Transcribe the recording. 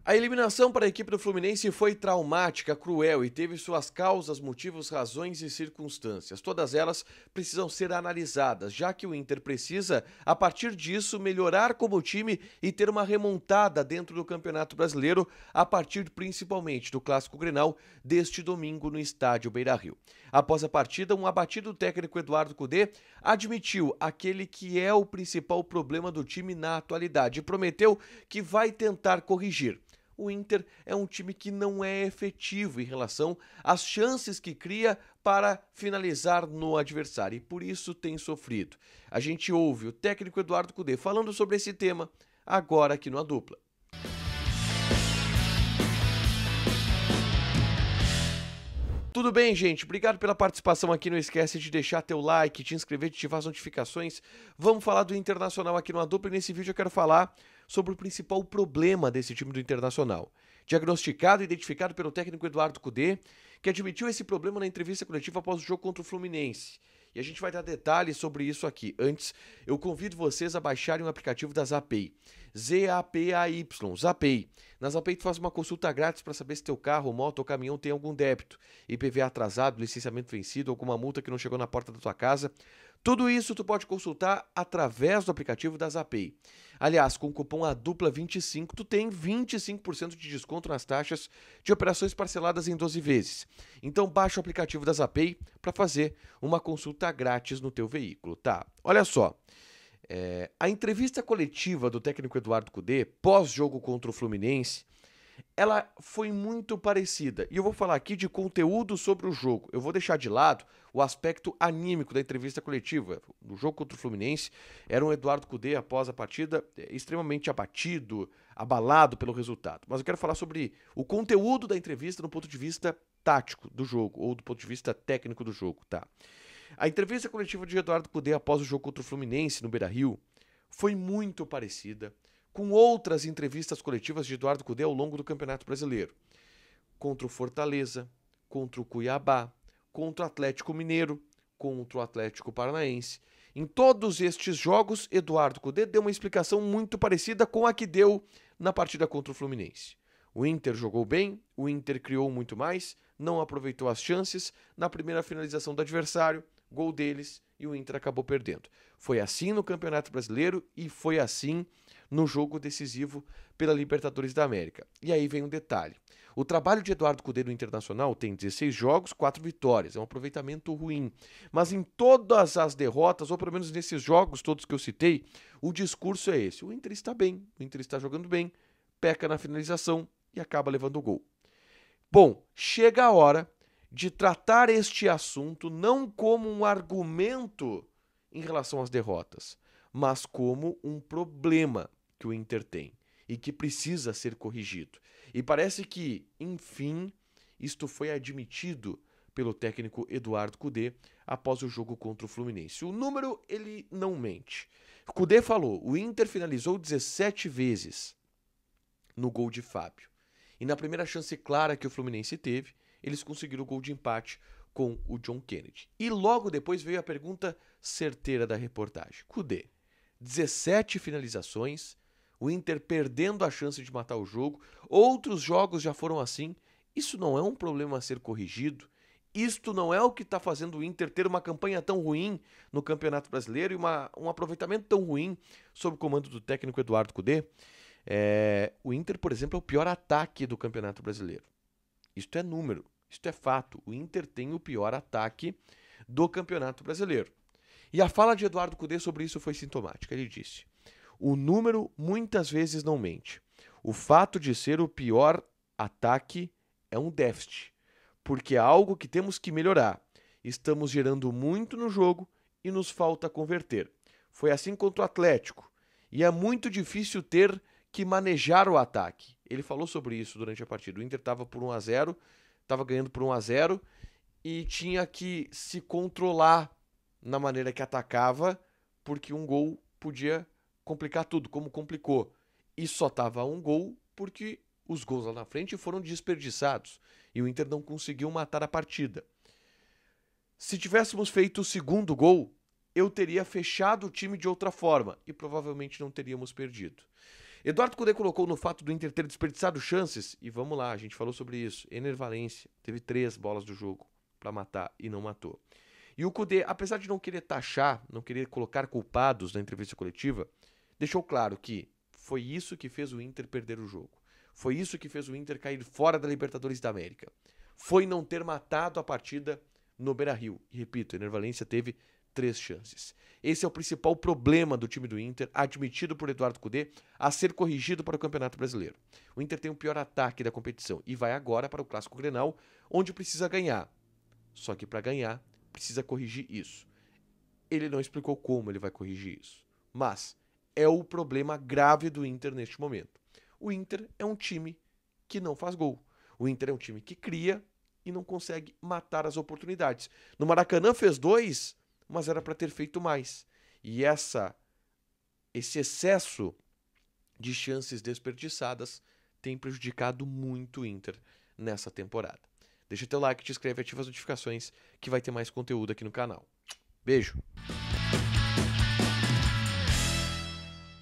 A eliminação para a equipe do Fluminense foi traumática, cruel e teve suas causas, motivos, razões e circunstâncias. Todas elas precisam ser analisadas, já que o Inter precisa, a partir disso, melhorar como time e ter uma remontada dentro do Campeonato Brasileiro, a partir principalmente do Clássico Grenal deste domingo no estádio Beira-Rio. Após a partida, um abatido técnico Eduardo Cudê admitiu aquele que é o principal problema do time na atualidade e prometeu que vai tentar corrigir. O Inter é um time que não é efetivo em relação às chances que cria para finalizar no adversário e por isso tem sofrido. A gente ouve o técnico Eduardo Cudê falando sobre esse tema agora aqui no A Dupla. Tudo bem, gente? Obrigado pela participação aqui. Não esquece de deixar teu like, te inscrever, de ativar as notificações. Vamos falar do Internacional aqui no A Dupla e nesse vídeo eu quero falar sobre o principal problema desse time do Internacional. Diagnosticado e identificado pelo técnico Eduardo Cudê, que admitiu esse problema na entrevista coletiva após o jogo contra o Fluminense. E a gente vai dar detalhes sobre isso aqui. Antes, eu convido vocês a baixarem o aplicativo da Zapay. Z-A-P-A-Y, Zapay. Na Zapay tu faz uma consulta grátis para saber se teu carro, moto ou caminhão tem algum débito. IPVA atrasado, licenciamento vencido, alguma multa que não chegou na porta da tua casa. Tudo isso tu pode consultar através do aplicativo da Zapay. Aliás, com o cupom ADUPLA25 tu tem 25% de desconto nas taxas de operações parceladas em 12 vezes. Então baixa o aplicativo da Zapay para fazer uma consulta grátis no teu veículo, tá? Olha só, a entrevista coletiva do técnico Eduardo Cudê, pós-jogo contra o Fluminense, ela foi muito parecida. E eu vou falar aqui de conteúdo sobre o jogo. Eu vou deixar de lado o aspecto anímico da entrevista coletiva. No jogo contra o Fluminense, era um Eduardo Cudê, após a partida, extremamente abatido, abalado pelo resultado. Mas eu quero falar sobre o conteúdo da entrevista do ponto de vista tático do jogo, ou do ponto de vista técnico do jogo, tá? A entrevista coletiva de Eduardo Cudê após o jogo contra o Fluminense, no Beira-Rio, foi muito parecida com outras entrevistas coletivas de Eduardo Cudê ao longo do Campeonato Brasileiro. Contra o Fortaleza, contra o Cuiabá, contra o Atlético Mineiro, contra o Atlético Paranaense. Em todos estes jogos, Eduardo Cudê deu uma explicação muito parecida com a que deu na partida contra o Fluminense. O Inter jogou bem, o Inter criou muito mais, não aproveitou as chances, na primeira finalização do adversário, gol deles e o Inter acabou perdendo. Foi assim no Campeonato Brasileiro e foi assim no jogo decisivo pela Libertadores da América. E aí vem um detalhe. O trabalho de Eduardo Cudê no Internacional tem 16 jogos, 4 vitórias. É um aproveitamento ruim. Mas em todas as derrotas, ou pelo menos nesses jogos todos que eu citei, o discurso é esse. O Inter está bem, o Inter está jogando bem, peca na finalização e acaba levando o gol. Bom, chega a hora de tratar este assunto não como um argumento em relação às derrotas, mas como um problema que o Inter tem e que precisa ser corrigido. E parece que, enfim, isto foi admitido pelo técnico Eduardo Cudê após o jogo contra o Fluminense. O número, ele não mente. Cudê falou, o Inter finalizou 17 vezes no gol de Fábio. E na primeira chance clara que o Fluminense teve, eles conseguiram o gol de empate com o John Kennedy. E logo depois veio a pergunta certeira da reportagem. Cudê, 17 finalizações, o Inter perdendo a chance de matar o jogo, outros jogos já foram assim. Isso não é um problema a ser corrigido? Isto não é o que está fazendo o Inter ter uma campanha tão ruim no Campeonato Brasileiro e um aproveitamento tão ruim sob o comando do técnico Eduardo Cudê? O Inter, por exemplo, é o pior ataque do Campeonato Brasileiro. Isto é número, isto é fato. O Inter tem o pior ataque do Campeonato Brasileiro. E a fala de Eduardo Cudê sobre isso foi sintomática. Ele disse, o número muitas vezes não mente. O fato de ser o pior ataque é um déficit, porque é algo que temos que melhorar. Estamos gerando muito no jogo e nos falta converter. Foi assim contra o Atlético. E é muito difícil ter que manejar o ataque. Ele falou sobre isso durante a partida. O Inter estava por 1-0, estava ganhando por 1-0 e tinha que se controlar na maneira que atacava, porque um gol podia complicar tudo, como complicou. E só estava um gol porque os gols lá na frente foram desperdiçados e o Inter não conseguiu matar a partida. Se tivéssemos feito o segundo gol, eu teria fechado o time de outra forma e provavelmente não teríamos perdido. Eduardo Cudê colocou no fato do Inter ter desperdiçado chances, e vamos lá, a gente falou sobre isso. Ener Valencia teve 3 bolas do jogo para matar e não matou. E o Cudê, apesar de não querer taxar, não querer colocar culpados na entrevista coletiva, deixou claro que foi isso que fez o Inter perder o jogo. Foi isso que fez o Inter cair fora da Libertadores da América. Foi não ter matado a partida no Beira-Rio. E repito, Ener Valencia teve 3 chances. Esse é o principal problema do time do Inter, admitido por Eduardo Cudê, a ser corrigido para o Campeonato Brasileiro. O Inter tem o pior ataque da competição e vai agora para o Clássico Grenal, onde precisa ganhar. Só que para ganhar, precisa corrigir isso. Ele não explicou como ele vai corrigir isso, mas é o problema grave do Inter neste momento. O Inter é um time que não faz gol. O Inter é um time que cria e não consegue matar as oportunidades. No Maracanã fez 2, mas era para ter feito mais. E esse excesso de chances desperdiçadas tem prejudicado muito o Inter nessa temporada. Deixa teu like, te inscreve, ativa as notificações que vai ter mais conteúdo aqui no canal. Beijo!